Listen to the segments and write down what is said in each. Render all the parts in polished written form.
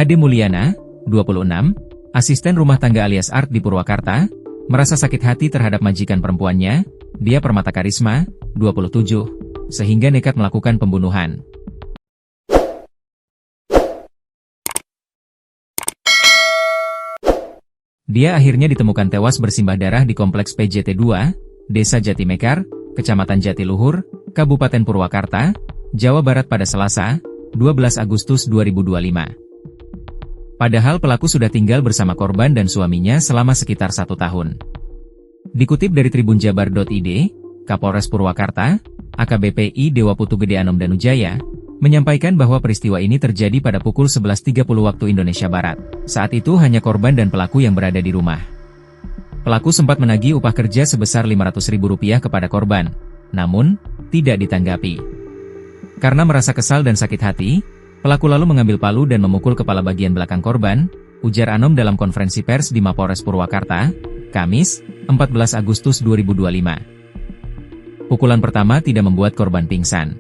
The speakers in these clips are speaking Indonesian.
Ade Mulyana, 26, asisten rumah tangga alias Art di Purwakarta, merasa sakit hati terhadap majikan perempuannya, Dia Permata Karisma, 27, sehingga nekat melakukan pembunuhan. Dia akhirnya ditemukan tewas bersimbah darah di Kompleks PJT 2, Desa Jatimekar, Kecamatan Jatiluhur, Kabupaten Purwakarta, Jawa Barat pada Selasa, 12 Agustus 2025. Padahal pelaku sudah tinggal bersama korban dan suaminya selama sekitar 1 tahun. Dikutip dari tribunjabar.id, Kapolres Purwakarta, AKBP I Dewa Putu Gede Anom Danujaya, menyampaikan bahwa peristiwa ini terjadi pada pukul 11.30 waktu Indonesia Barat. Saat itu hanya korban dan pelaku yang berada di rumah. Pelaku sempat menagih upah kerja sebesar Rp500.000 kepada korban, namun tidak ditanggapi. Karena merasa kesal dan sakit hati, pelaku lalu mengambil palu dan memukul kepala bagian belakang korban, ujar Anom dalam konferensi pers di Mapolres Purwakarta, Kamis, 14 Agustus 2025. Pukulan pertama tidak membuat korban pingsan.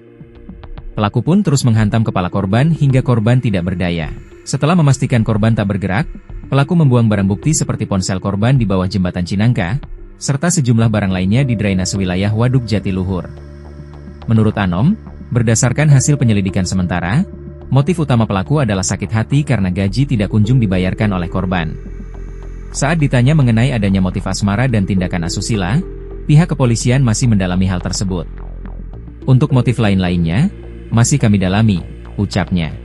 Pelaku pun terus menghantam kepala korban hingga korban tidak berdaya. Setelah memastikan korban tak bergerak, pelaku membuang barang bukti seperti ponsel korban di bawah jembatan Cinangka, serta sejumlah barang lainnya di drainase wilayah Waduk Jatiluhur. Menurut Anom, berdasarkan hasil penyelidikan sementara, motif utama pelaku adalah sakit hati karena gaji tidak kunjung dibayarkan oleh korban. Saat ditanya mengenai adanya motif asmara dan tindakan asusila, pihak kepolisian masih mendalami hal tersebut. Untuk motif lain-lainnya, masih kami dalami, ucapnya.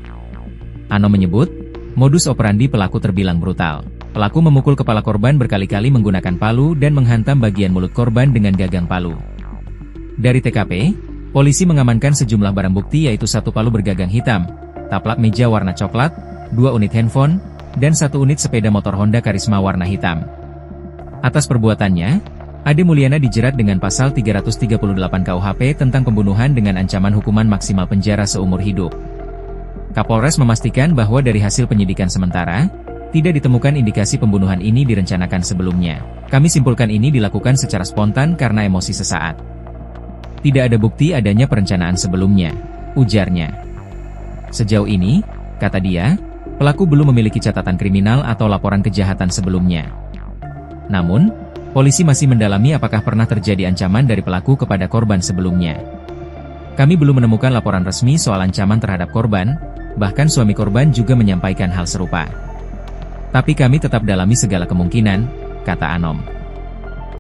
Anom menyebut, modus operandi pelaku terbilang brutal. Pelaku memukul kepala korban berkali-kali menggunakan palu dan menghantam bagian mulut korban dengan gagang palu. Dari TKP, polisi mengamankan sejumlah barang bukti yaitu 1 palu bergagang hitam, taplak meja warna coklat, 2 unit handphone, dan 1 unit sepeda motor Honda Karisma warna hitam. Atas perbuatannya, Ade Mulyana dijerat dengan pasal 338 KUHP tentang pembunuhan dengan ancaman hukuman maksimal penjara seumur hidup. Kapolres memastikan bahwa dari hasil penyidikan sementara, tidak ditemukan indikasi pembunuhan ini direncanakan sebelumnya. Kami simpulkan ini dilakukan secara spontan karena emosi sesaat. Tidak ada bukti adanya perencanaan sebelumnya, ujarnya. Sejauh ini, kata dia, pelaku belum memiliki catatan kriminal atau laporan kejahatan sebelumnya. Namun, polisi masih mendalami apakah pernah terjadi ancaman dari pelaku kepada korban sebelumnya. Kami belum menemukan laporan resmi soal ancaman terhadap korban, bahkan suami korban juga menyampaikan hal serupa. Tapi kami tetap dalami segala kemungkinan, kata Anom.